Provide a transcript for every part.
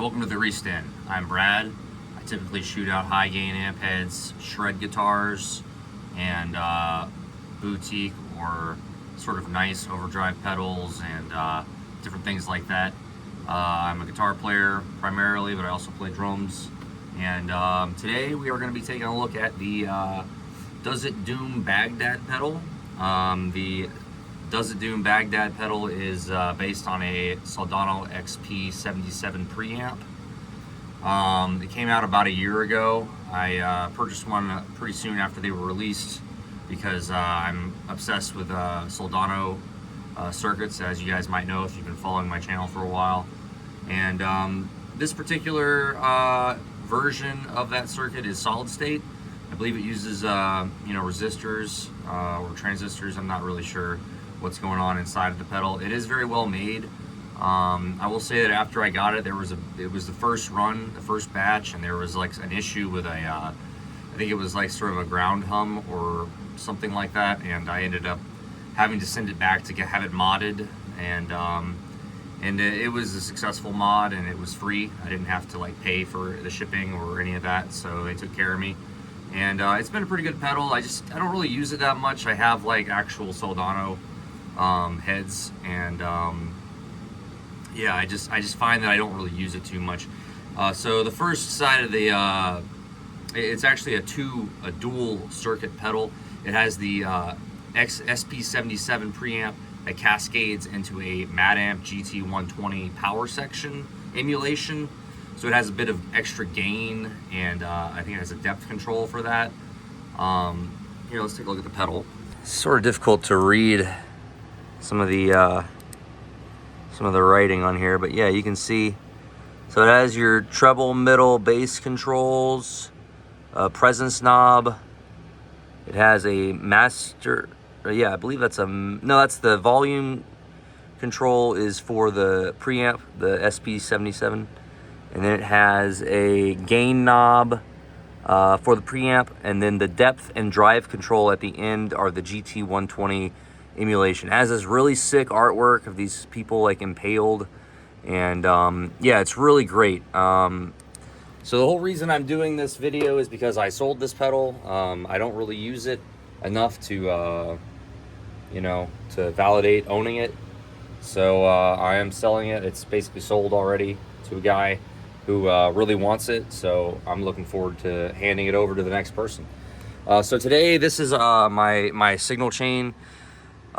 Welcome to the Grease Den. I'm Brad. I typically shoot out high gain amp heads, shred guitars, and boutique or sort of nice overdrive pedals and different things like that. I'm a guitar player primarily, but I also play drums. And today we are going to be taking a look at the Does It Doom Baghdad pedal. The Does It Doom Baghdad pedal is based on a Soldano SP77 preamp. It came out about a year ago. I purchased one pretty soon after they were released because I'm obsessed with Soldano circuits, as you guys might know if you've been following my channel for a while. And this particular version of that circuit is solid state. I believe it uses resistors or transistors. I'm not really sure what's going on inside of the pedal. It is very well made. I will say that after I got it, it was the first run, the first batch, and there was like an issue with I think it was like sort of a ground hum or something like that, and I ended up having to send it back to have it modded, and it was a successful mod, and it was free. I didn't have to like pay for the shipping or any of that, so they took care of me. And it's been a pretty good pedal. I don't really use it that much. I have like actual Soldano heads, and yeah, I just find that I don't really use it too much. So the first side of the it's actually a dual circuit pedal. It has the SP77 preamp that cascades into a Matamp GT120 power section emulation. So it has a bit of extra gain, and I think it has a depth control for that. Here, let's take a look at the pedal. It's sort of difficult to read some of the writing on here, but yeah, you can see. So it has your treble, middle, bass controls, presence knob. It has a master. Yeah, I believe that's that's the volume control is for the preamp, the SP77. And then it has a gain knob for the preamp, and then the depth and drive control at the end are the GT120 emulation. It has this really sick artwork of these people like impaled, and yeah, it's really great. So the whole reason I'm doing this video is because I sold this pedal. I don't really use it enough to to validate owning it. So I am selling it. It's basically sold already to a guy who really wants it, so I'm looking forward to handing it over to the next person. So today, this is my signal chain.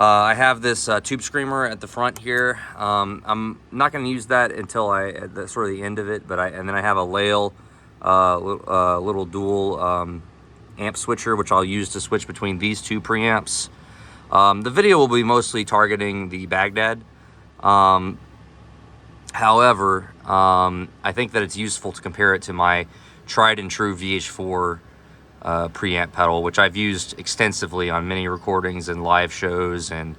I have this tube screamer at the front here. I'm not going to use that until at the end of it, and then I have a Lehle little dual amp switcher, which I'll use to switch between these two preamps. The video will be mostly targeting the Baghdad. However, I think that it's useful to compare it to my tried and true VH4 preamp pedal, which I've used extensively on many recordings and live shows, and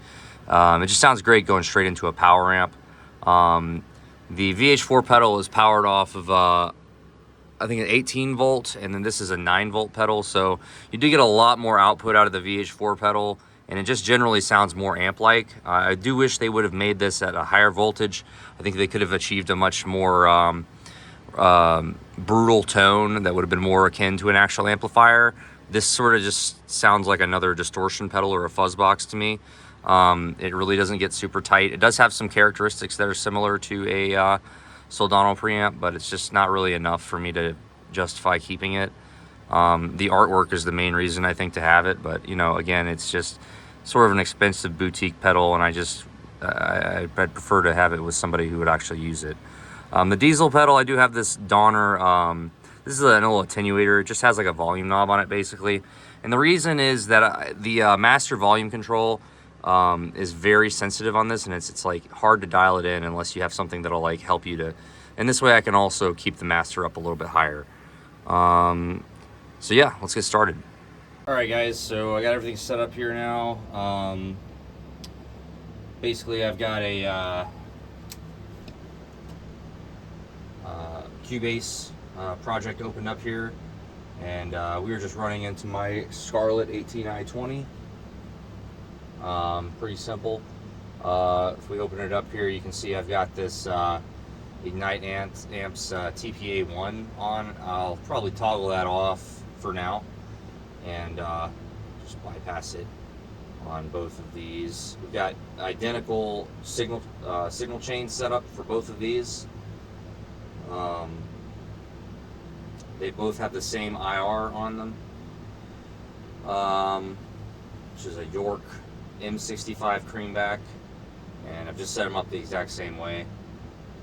it just sounds great going straight into a power amp. The VH4 pedal is powered off of I think an 18 volt, and then this is a 9 volt pedal, so you do get a lot more output out of the VH4 pedal, and it just generally sounds more amp-like. I do wish they would have made this at a higher voltage. I think they could have achieved a much more brutal tone that would have been more akin to an actual amplifier. This sort of just sounds like another distortion pedal or a fuzz box to me. It really doesn't get super tight. It does have some characteristics that are similar to a Soldano preamp, but it's just not really enough for me to justify keeping it. The artwork is the main reason I think to have it, but again, it's just sort of an expensive boutique pedal, and I'd prefer to have it with somebody who would actually use it. The Diezel pedal, I do have this Donner. This is an little attenuator. It just has like a volume knob on it, basically. And the reason is that the master volume control is very sensitive on this, and it's like hard to dial it in unless you have something that'll like help you to. And this way I can also keep the master up a little bit higher. So yeah, let's get started. All right, guys, so I got everything set up here now. Basically, I've got a Cubase project opened up here, and we were just running into my Scarlett 18i20. Pretty simple. If we open it up here, you can see I've got this Ignite amps TPA1 on. I'll probably toggle that off for now and just bypass it on both of these. We've got identical signal chains set up for both of these. They both have the same IR on them, which is a York M65 CREAMBACK, and I've just set them up the exact same way.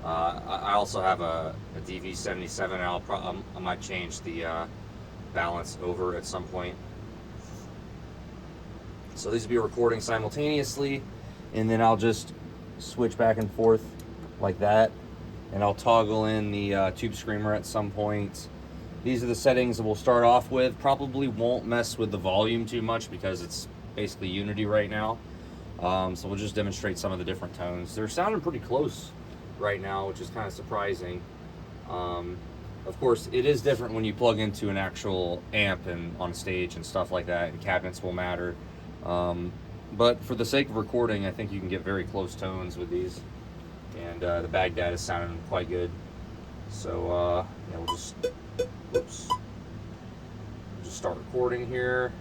I also have a DV77, and I might change the balance over at some point. So these will be recording simultaneously, and then I'll just switch back and forth like that, and I'll toggle in the tube screamer at some point. These are the settings that we'll start off with. Probably won't mess with the volume too much because it's basically unity right now. So we'll just demonstrate some of the different tones. They're sounding pretty close right now, which is kind of surprising. Of course, it is different when you plug into an actual amp and on stage and stuff like that, and cabinets will matter. But for the sake of recording, I think you can get very close tones with these. And the Baghdad is sounding quite good. So yeah, we'll just start recording here.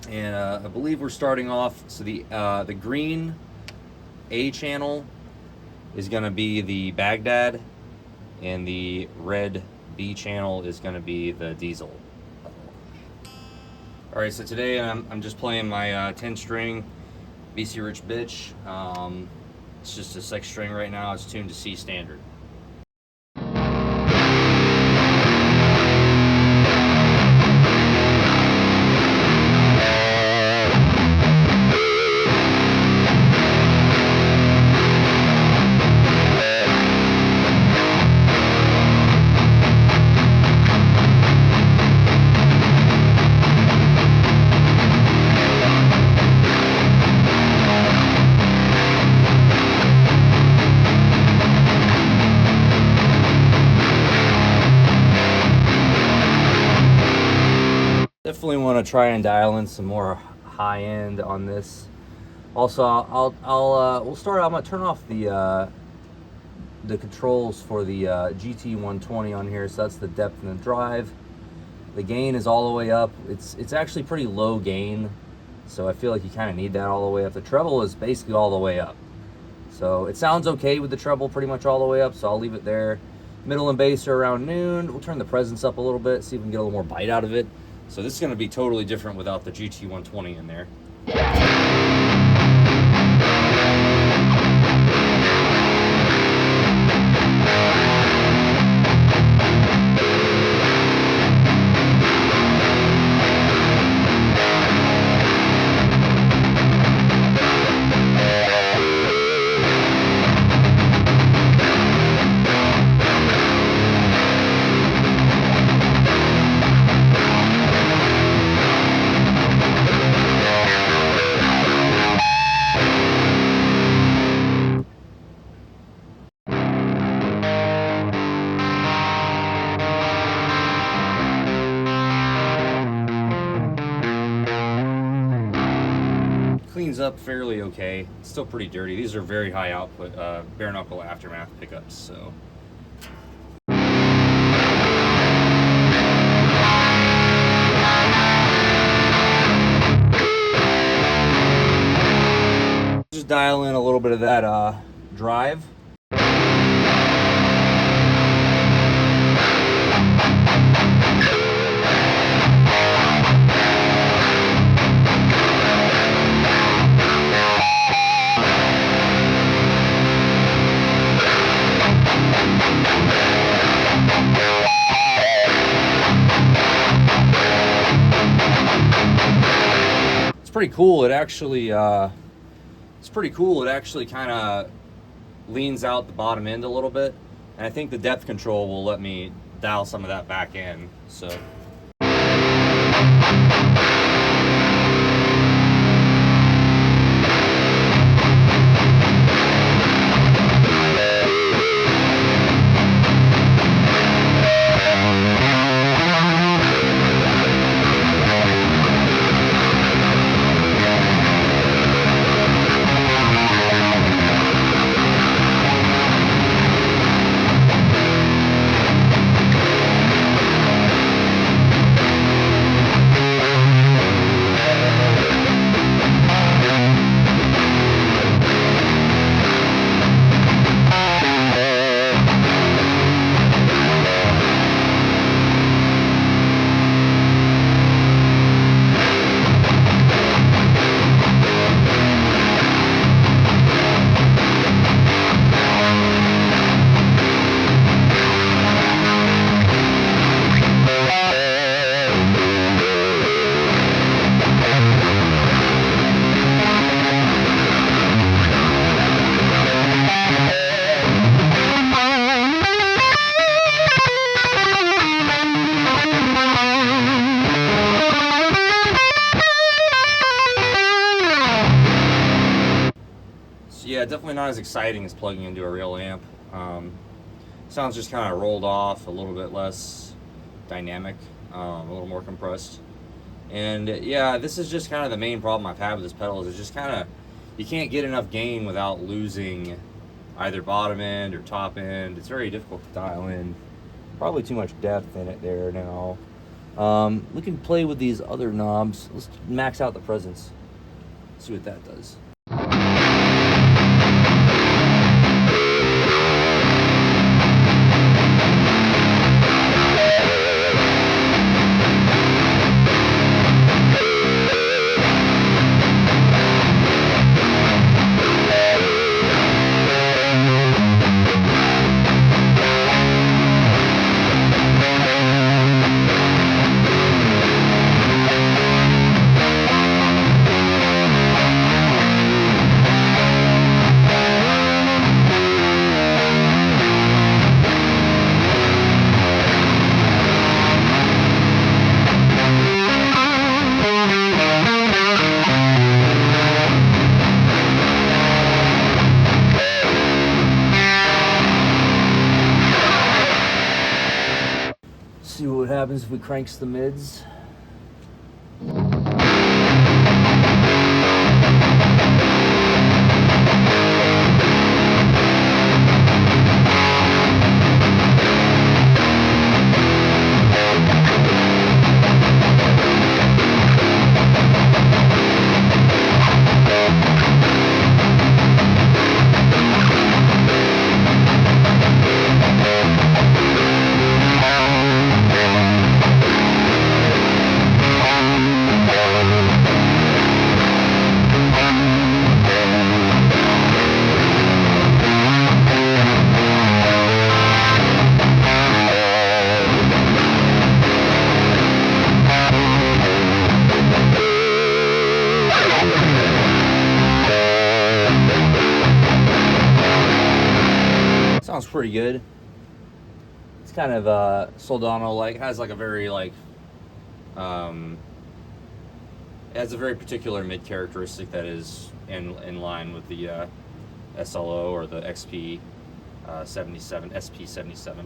And I believe we're starting off, so the green A channel is going to be the Baghdad, and the red B channel is going to be the Diezel. Alright, so today I'm just playing my 10-string BC Rich Bich. It's just a 6 string right now. It's tuned to C standard. Definitely want to try and dial in some more high end on this. Also, we'll start. I'm gonna turn off the controls for the GT120 on here. So that's the depth and the drive. The gain is all the way up. It's actually pretty low gain, so I feel like you kind of need that all the way up. The treble is basically all the way up, so it sounds okay with the treble pretty much all the way up. So I'll leave it there. Middle and bass are around noon. We'll turn the presence up a little bit, see if we can get a little more bite out of it. So this is going to be totally different without the GT120 in there. Cleans up fairly okay. It's still pretty dirty. These are very high output Bare Knuckle Aftermath pickups, so. Just dial in a little bit of that drive. Pretty cool. It actually it's pretty cool. It actually kind of leans out the bottom end a little bit, and I think the depth control will let me dial some of that back in. So not as exciting as plugging into a real amp. Sounds just kind of rolled off, a little bit less dynamic, a little more compressed. And yeah, this is just kind of the main problem I've had with this pedal, is it's just kind of, you can't get enough gain without losing either bottom end or top end. It's very difficult to dial in. Probably too much depth in it there now. We can play with these other knobs. Let's max out the presence. See what that does. See what happens if we cranks the mids. Sounds pretty good. It's kind of Soldano like, has like a very like it has a very particular mid characteristic that is in line with the SLO or the XP 77 SP77.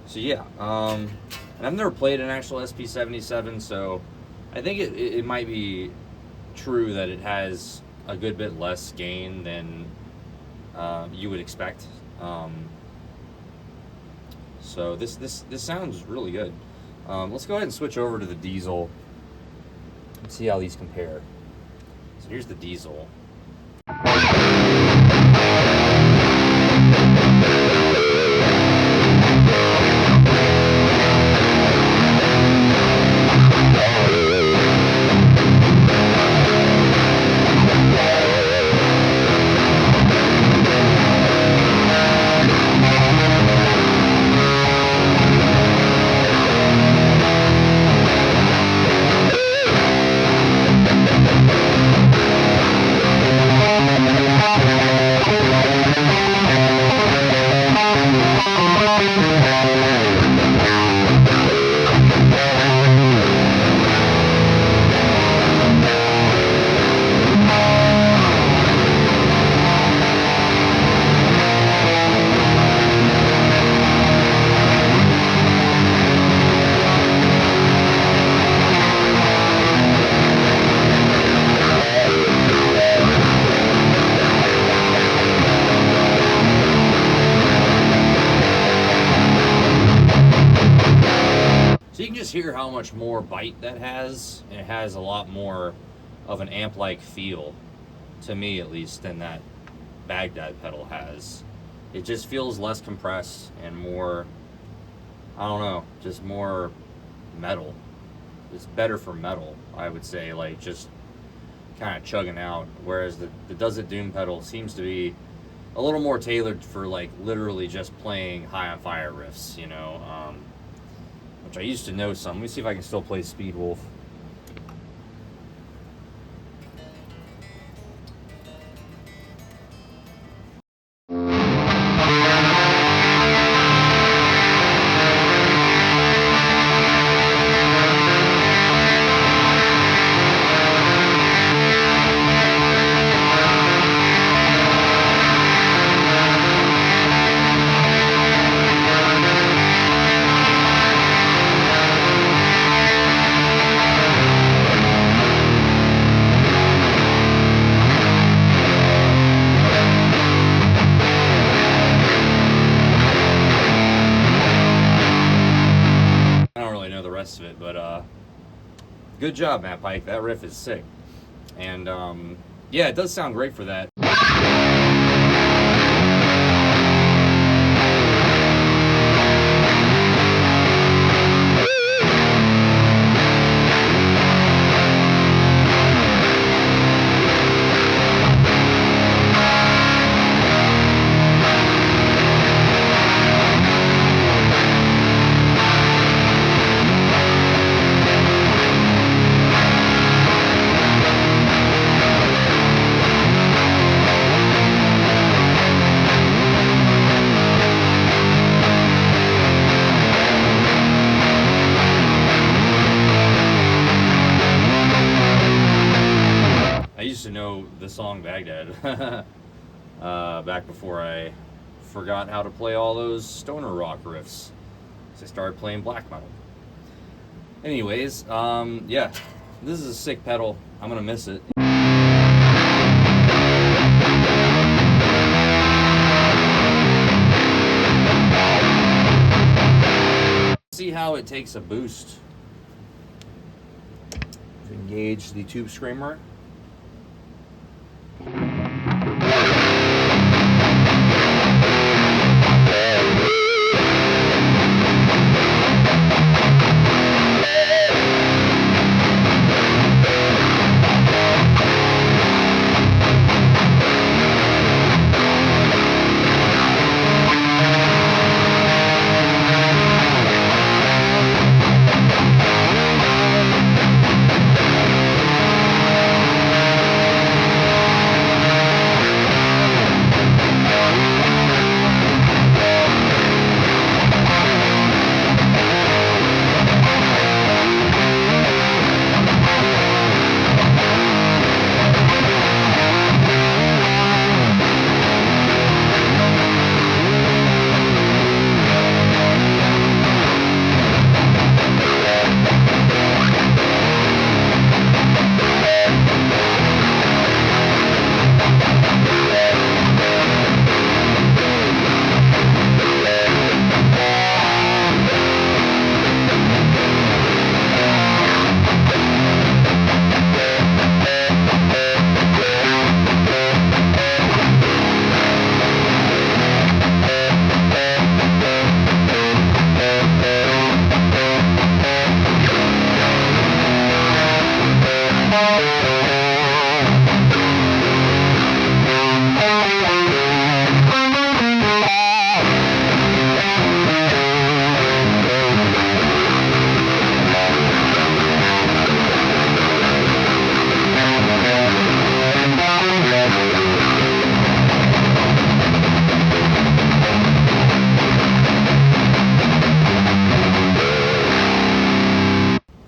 So yeah, and I've never played an actual SP77, so I think it might be true that it has a good bit less gain than you would expect. So this sounds really good. Let's go ahead and switch over to the Diezel and see how these compare. So here's the Diezel. Hear how much more bite that has, and it has a lot more of an amp-like feel, to me at least, than that Baghdad pedal has. It just feels less compressed and more, I don't know, just more metal. It's better for metal, I would say, like just kind of chugging out, whereas the Does It Doom pedal seems to be a little more tailored for like literally just playing high on fire riffs, you know, which I used to know some. Let me see if I can still play Speed Wolf. Good job, Matt Pike. That riff is sick. And yeah, it does sound great for that. To know the song Baghdad back before I forgot how to play all those stoner rock riffs, so I started playing black metal. Anyways, yeah, this is a sick pedal. I'm gonna miss it. See how it takes a boost. Engage the tube screamer.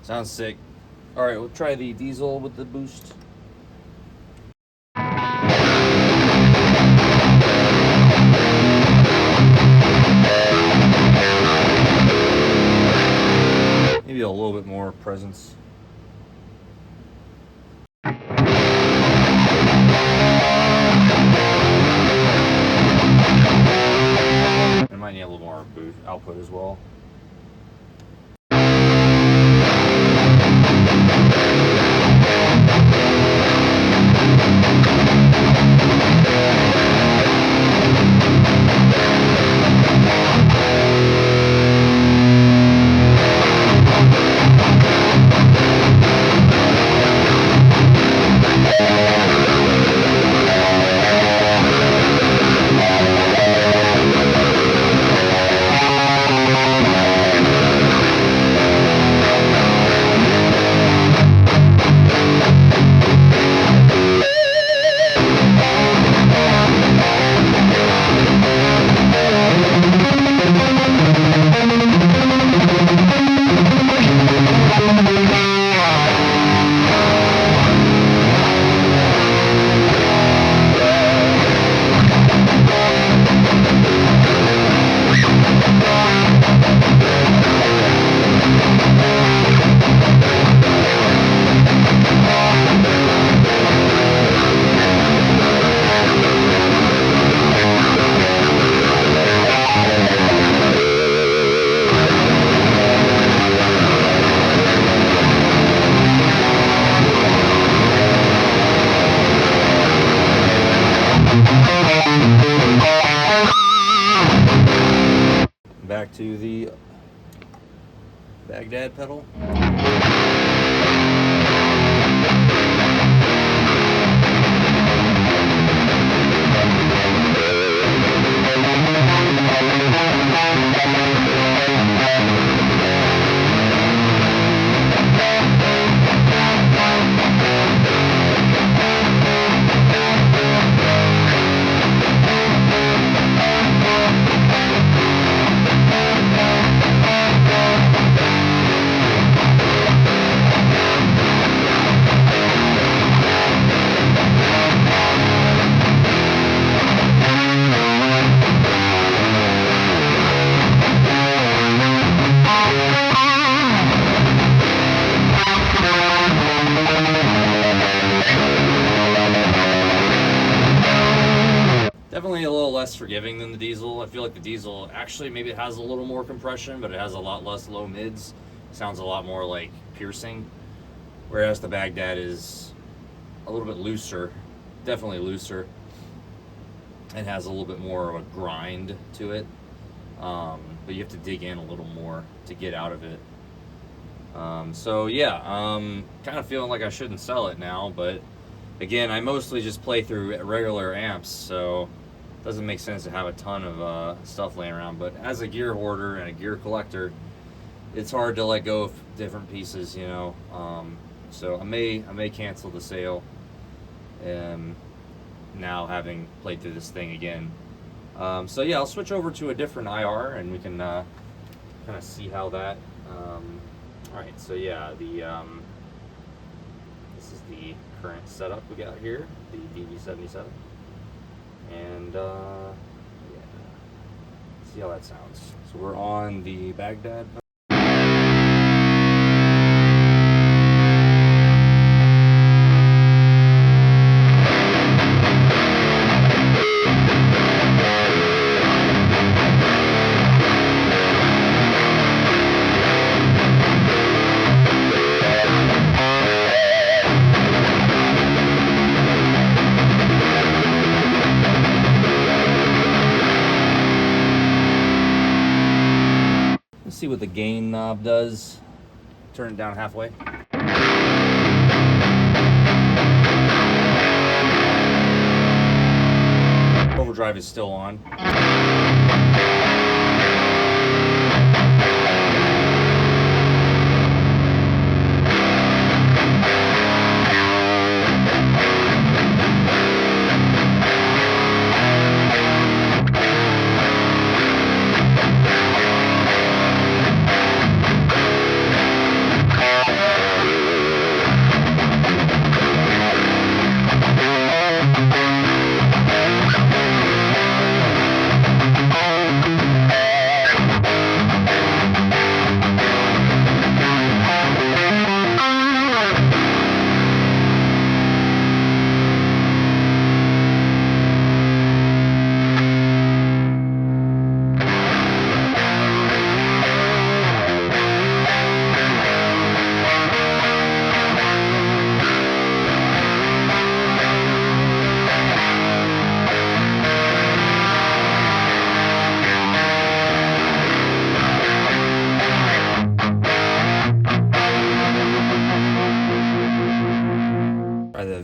Sounds sick. Alright, we'll try the Diezel with the boost. Maybe a little bit more presence. I might need a little more boost output as well. back to the Baghdad pedal. Definitely a little less forgiving than the Diezel. I feel like the Diezel actually maybe it has a little more compression, but it has a lot less low mids. Sounds a lot more like piercing. Whereas the Baghdad is a little bit looser, definitely looser, and has a little bit more of a grind to it. But you have to dig in a little more to get out of it. So yeah, kind of feeling like I shouldn't sell it now, but again, I mostly just play through regular amps, so it doesn't make sense to have a ton of stuff laying around. But as a gear hoarder and a gear collector, it's hard to let go of different pieces, you know. So I may cancel the sale, now having played through this thing again. So yeah, I'll switch over to a different IR and we can kind of see how that. All right, so yeah, this is the current setup we got here, the DV77, and yeah, see how that sounds. So we're on the Baghdad. See what the gain knob does. Turn it down halfway. Overdrive is still on.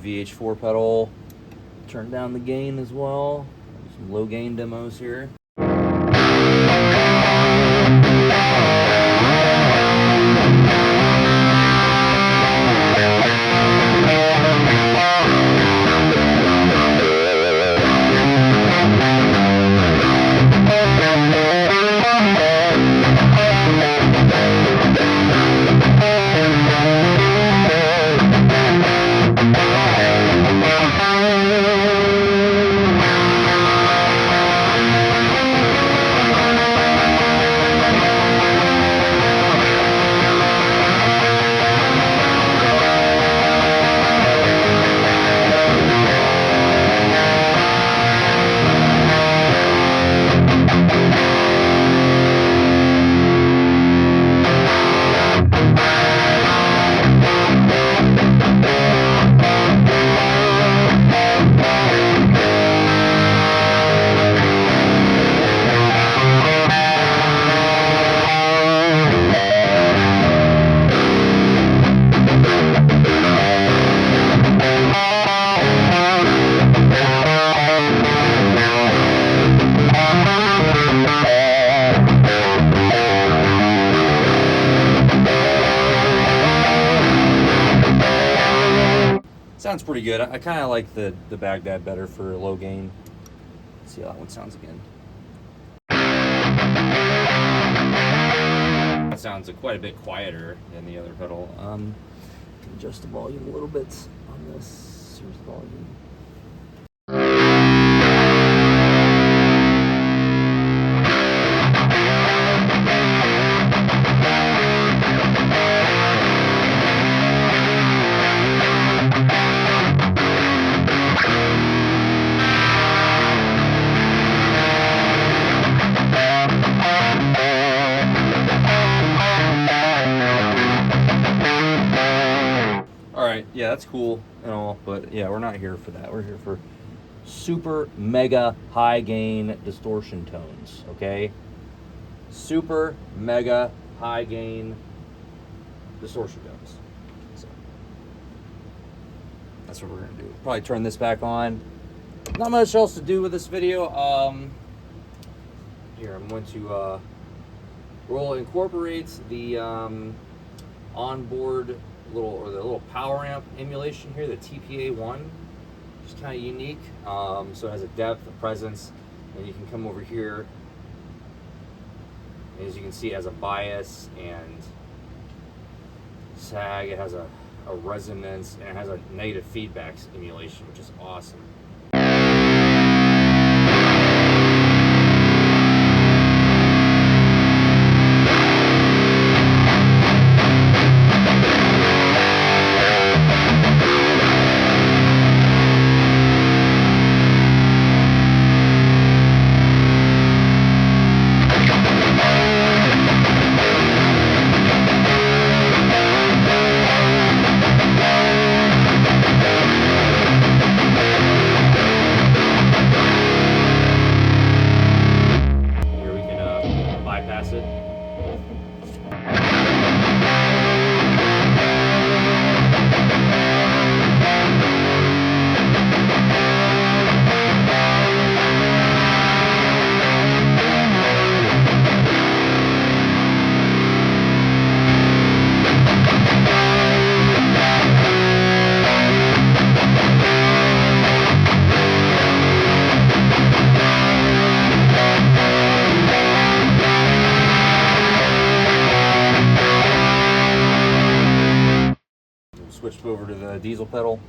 VH4 pedal, turn down the gain as well. Some low gain demos here. sounds pretty good. I kind of like the Baghdad better for low gain. Let's see how that one sounds again. That sounds quite a bit quieter than the other pedal. Adjust the volume a little bit on this. Here's the volume. Yeah, that's cool and all, but yeah, we're not here for that. We're here for super mega high gain distortion tones, okay? Super mega high gain distortion tones. So that's what we're gonna do. Probably turn this back on. Not much else to do with this video. Here, I'm going to we'll incorporate the onboard the little power amp emulation here, the TPA1, which is kind of unique. So it has a depth, a presence, and you can come over here. And as you can see, it has a bias and sag. It has a resonance, and it has a negative feedback emulation, which is awesome. Switched over to the Diezel pedal.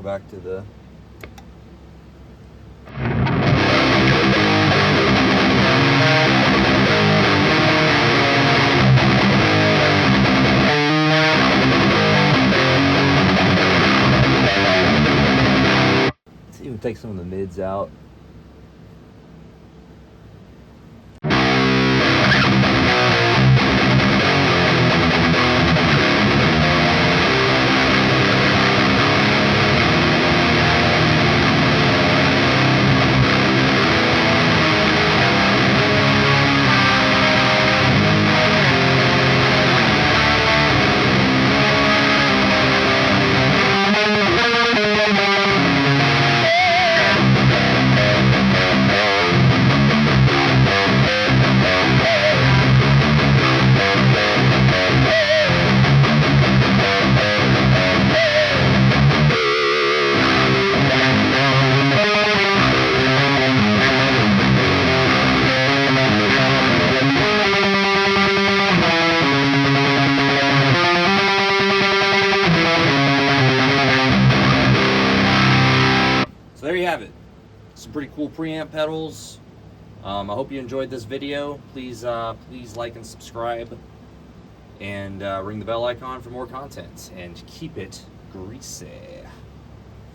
Back to the let's even take some of the mids out. So there you have it. Some pretty cool preamp pedals. I hope you enjoyed this video. Please like and subscribe, and ring the bell icon for more content, and keep it greasy.